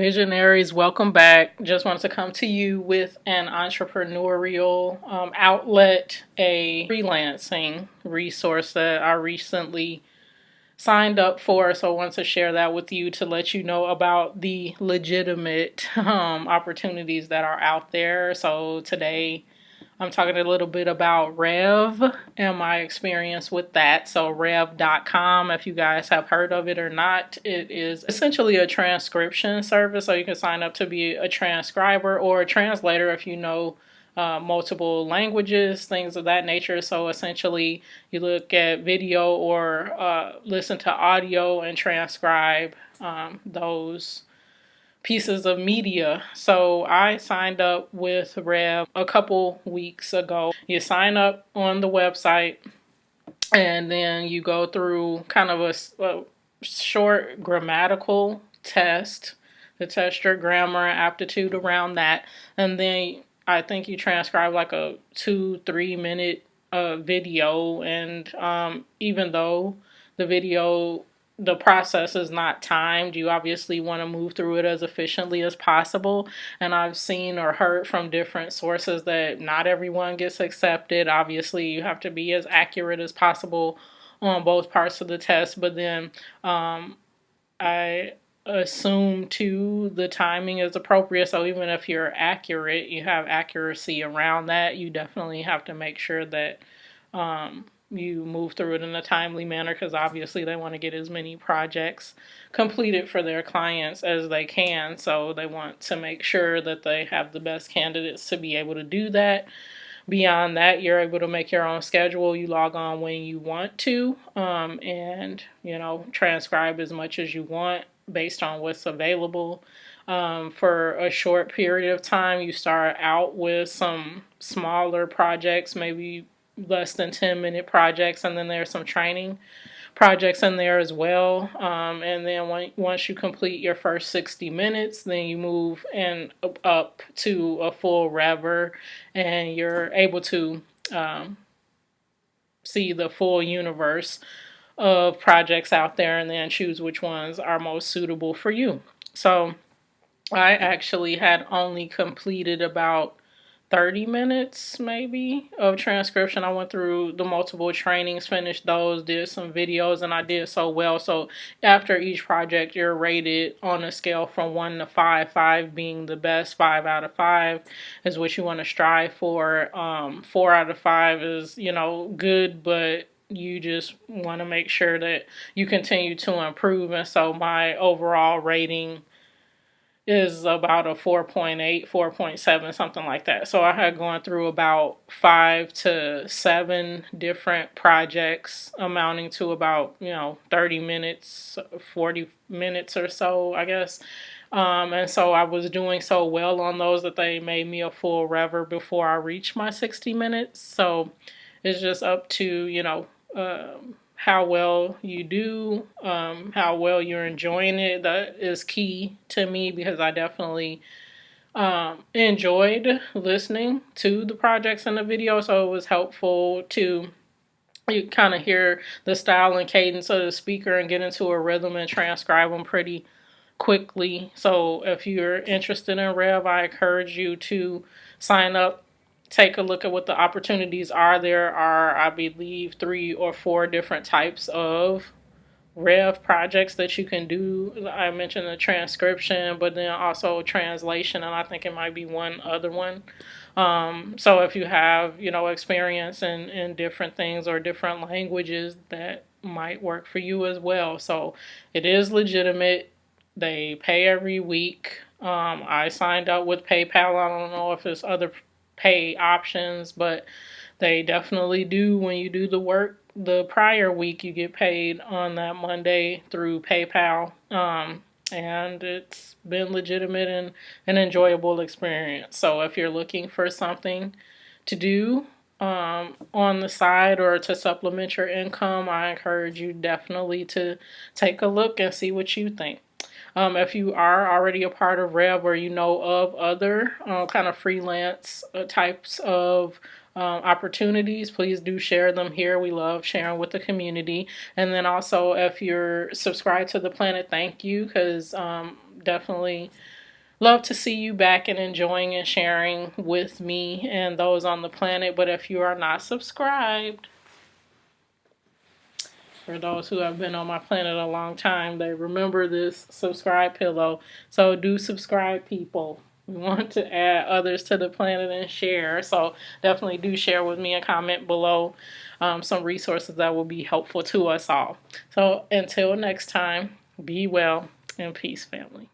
Visionaries, welcome back. Just wanted to come to you with an entrepreneurial outlet, a freelancing resource that I recently signed up for. So I want to share that with you to let you know about the legitimate opportunities that are out there. So today I'm talking a little bit about Rev and my experience with that. So Rev.com, if you guys have heard of it or not, it is essentially a transcription service. So you can sign up to be a transcriber or a translator if you know multiple languages, things of that nature. So essentially you look at video or listen to audio and transcribe those pieces of media. So I signed up with Rev a couple weeks ago. You sign up on the website and then you go through kind of a short grammatical test to test your grammar and aptitude around that. And then I think you transcribe like a 2-3 minute video. And even though the process is not timed, you obviously want to move through it as efficiently as possible. And I've seen or heard from different sources that not everyone gets accepted. Obviously, you have to be as accurate as possible on both parts of the test. But then I assume too the timing is appropriate. So even if you're accurate, you have accuracy around that. You definitely have to make sure that you move through it in a timely manner, because obviously they want to get as many projects completed for their clients as they can. So they want to make sure that they have the best candidates to be able to do that. Beyond that, you're able to make your own schedule. You log on when you want to, and transcribe as much as you want based on what's available. For a short period of time, you start out with some smaller projects, maybe less than 10-minute projects, and then there's some training projects in there as well. And then once you complete your first 60 minutes, then you move up to a full Rever, and you're able to see the full universe of projects out there and then choose which ones are most suitable for you. So I actually had only completed about 30 minutes maybe of transcription. I went through the multiple trainings, finished those, did some videos, and I did so well. So after each project, you're rated on a scale from 1 to 5, 5 being the best. 5 out of 5 is what you want to strive for. 4 out of 5 is, good, but you just want to make sure that you continue to improve. And so my overall rating is about a 4.8, 4.7, something like that. So I had gone through about 5 to 7 different projects amounting to about, 30 minutes, 40 minutes or so, I guess. And so I was doing so well on those that they made me a full Rever before I reached my 60 minutes. So it's just up to, how well you do, how well you're enjoying it. That is key to me, because I definitely enjoyed listening to the projects and the video. So it was helpful to kind of hear the style and cadence of the speaker and get into a rhythm and transcribe them pretty quickly. So if you're interested in Rev, I encourage you to sign up. Take a look at what the opportunities are. There are, I believe, 3 or 4 different types of Rev projects that you can do. I mentioned the transcription, but then also translation, and I think it might be one other one. So if you have, experience in different things or different languages, that might work for you as well. So it is legitimate. They pay every week. I signed up with PayPal. I don't know if there's other pay options, but they definitely do. When you do the work the prior week, you get paid on that Monday through PayPal, and it's been legitimate and an enjoyable experience. So if you're looking for something to do on the side or to supplement your income, I encourage you definitely to take a look and see what you think. If you are already a part of Rev or you know of other kind of freelance types of opportunities, please do share them here. We love sharing with the community. And then also, if you're subscribed to the planet, thank you, because definitely love to see you back and enjoying and sharing with me and those on the planet. But if you are not subscribed, for those who have been on my planet a long time, they remember this subscribe pillow. So do subscribe, people. We want to add others to the planet and share. So definitely do share with me and comment below some resources that will be helpful to us all. So until next time, be well and peace, family.